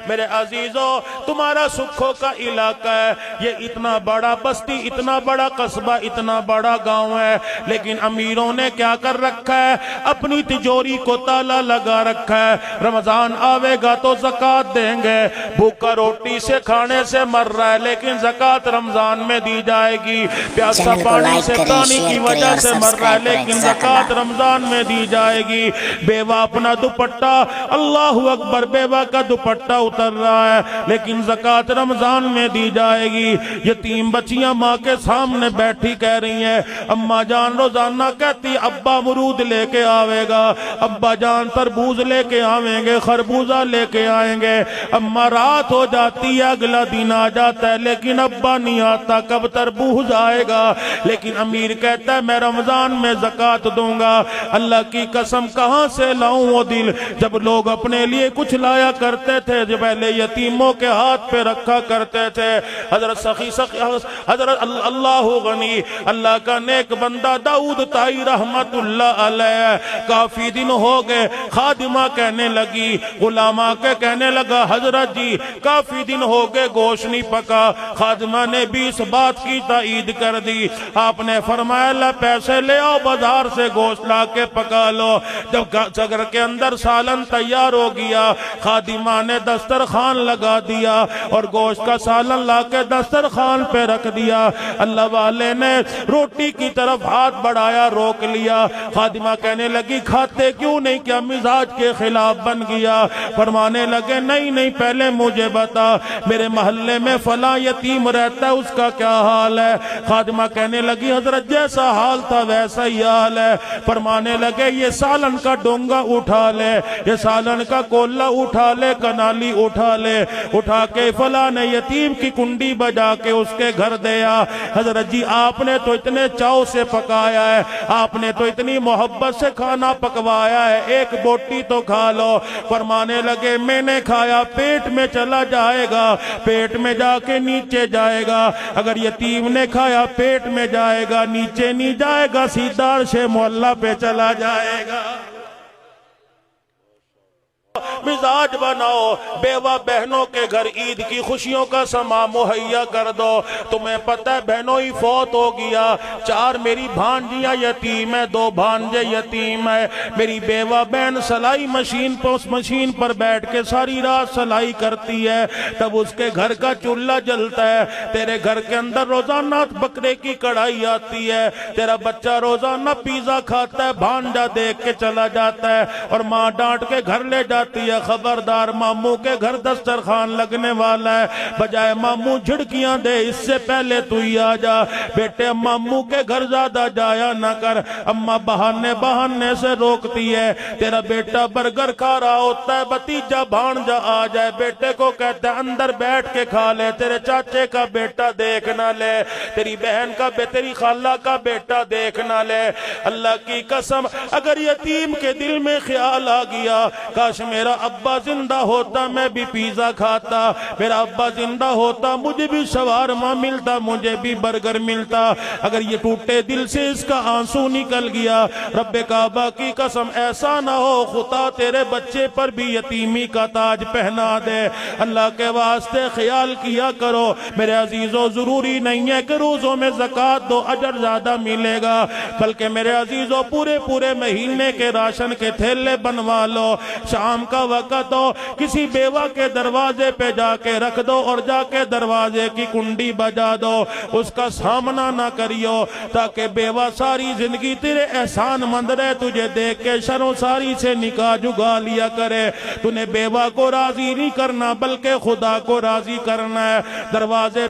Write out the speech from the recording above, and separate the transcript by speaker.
Speaker 1: میرے عزیزوں تمہارا سکھوں کا علاقہ ہے، یہ اتنا بڑا بستی، اتنا بڑا قصبہ، اتنا بڑا گاؤں ہے، لیکن امیروں نے کیا کر رکھا ہے؟ اپنی تجوری کو تالا لگا رکھا ہے۔ رمضان آوے گا تو زکوٰۃ دیں گے، بھوکا روٹی سے کھانے سے مر رہا ہے لیکن زکوٰۃ رمضان میں دی جائے گی، پیاسا پانی سے پانی کی وجہ سے مر رہا ہے لیکن زکوٰۃ رمضان میں دی جائے گی۔ بیوہ اپنا دوپٹہ، اللہ اکبر، بیوہ کا دوپٹہ اتر رہا ہے لیکن زکوٰۃ رمضان میں دی جائے گی۔ یتیم بچیاں ماں کے سامنے بیٹھی کہہ رہی ہیں، اماں جان روزانہ کہتی ابا امرود لے کے آوے گا، ابا جان تربوز لے کے آویں گے، خربوزہ لے کے آئیں گے، اماں رات ہو جاتی ہے اگلا دن آ جاتا ہے لیکن ابا نہیں آتا، کب تربوز آئے گا؟ لیکن امیر کہتا ہے میں رمضان میں زکوٰۃ دوں گا۔ اللہ کی قسم کہاں سے لاؤں وہ دل؟ جب لوگ اپنے لیے کچھ لایا کرتے تھے جو پہلے یتیموں کے ہاتھ پہ رکھا کرتے تھے۔ حضرت حضرت اللہ غنی، اللہ کا نیک بندہ داؤد تائی رحمت اللہ علیہ، کافی دن ہو گئے، خادمہ کہنے لگی، غلامہ کے کہنے لگا حضرت جی کافی دن ہو گئے گوشت نہیں پکا۔ خادمہ نے بھی اس بات کی تائید کر دی۔ آپ نے فرمایا اللہ پیسے لے آؤ بازار سے گوشت لا کے پکا لو۔ جب گھر کے اندر سالن تیار ہو گیا، خادمہ نے دسترخوان لگا دیا اور گوشت کا سالن لا کے دسترخوان پہ رکھ دیا۔ اللہ والے نے روٹی کی طرف ہاتھ بڑھایا، روک لیا۔ خادمہ کہنے لگی کھاتے کیوں نہیں؟ کیا مزاج کے خلاف بن گیا؟ فرمانے لگے نہیں نہیں، پہلے مجھے بتا میرے محلے میں فلاں یتیم رہتا ہے، اس کا کیا حال ہے؟ خادمہ کہنے لگی حضرت جیسا حال تھا ویسا ہی حال ہے۔ فرمانے لگے یہ سالن کا ڈونگا اٹھا لے، یہ سالن کا کولہ اٹھا لے، کنالی اٹھا لے، اٹھا کے فلاں یتیم کی کنڈی بجا کے اس کے گھر دیا۔ حضرت جی آپ نے تو اتنے چاؤ سے پکایا ہے، آپ نے تو اتنی محبت سے کھانا پکوایا ہے، ایک بوٹی تو کھا لو۔ فرمانے لگے میں نے کھایا پیٹ میں چلا جائے گا، پیٹ میں جا کے نیچے جائے گا۔ اگر یتیم نے کھایا پیٹ میں جائے گا، نیچے نہیں جائے گا، سیدھا عرش معلیٰ پہ چلا جائے گا۔ مزاج بناؤ، بیوہ بہنوں کے گھر عید کی خوشیوں کا سما مہیا کر دو۔ تمہیں پتہ ہے بہنوں ہی فوت ہو گیا، 4 میری بھانجیاں یتیم ہیں، 2 بھانجے یتیم ہیں۔ میری بیوہ بہن سلائی مشین پر بیٹھ کے ساری رات سلائی کرتی ہے، تب اس کے گھر کا چولہا جلتا ہے۔ تیرے گھر کے اندر روزانہ بکرے کی کڑھائی آتی ہے، تیرا بچہ روزانہ پیزا کھاتا ہے، بھانجا دیکھ کے چلا جاتا ہے اور ماں ڈانٹ کے گھر لے جاتی ہے، خبردار ماموں کے گھر دسترخوان لگنے والا ہے، بجائے ماموں جھڑکیاں دے اس سے پہلے تو ہی آ جا۔ بیٹے ماموں کے گھر زیادہ جایا نہ کر، اماں بہانے سے روکتی ہے۔ تیرا بیٹا برگر کھا رہا ہوتا ہے، بھتیجا بھانجا آ جائے، بیٹے کو کہتا ہے اندر بیٹھ کے کھا لے، تیرے چاچے کا بیٹا دیکھ نہ لے، تیری بہن کا تیری خالہ کا بیٹا دیکھ نہ لے۔ اللہ کی قسم اگر یتیم کے دل میں خیال آ گیا کاش میرا ابا زندہ ہوتا میں بھی پیزا کھاتا، میرا ابا زندہ ہوتا مجھے بھی شوارما ملتا، مجھے بھی برگر ملتا، اگر یہ ٹوٹے دل سے اس کا آنسو نکل گیا، رب کعبہ کی قسم ایسا نہ ہو خدا تیرے بچے پر بھی یتیمی کا تاج پہنا دے۔ اللہ کے واسطے خیال کیا کرو میرے عزیزوں، ضروری نہیں ہے کہ روزوں میں زکوٰۃ دو اجر زیادہ ملے گا، بلکہ میرے عزیزوں پورے مہینے کے راشن کے تھیلے بنوا لو، شام کا وقت ہو کسی بیوہ کے دروازے پہ جا کے رکھ دو اور جا کے دروازے کی کنڈی بجا دو، اس کا سامنا نہ کریو تاکہ بیوہ ساری زندگی تیرے احسان مند رہے، تجھے دیکھ کے شرم ساری سے نکاح جگا لیا کرے۔ تو نے بیوہ کو راضی نہیں کرنا بلکہ خدا کو راضی کرنا ہے۔ دروازے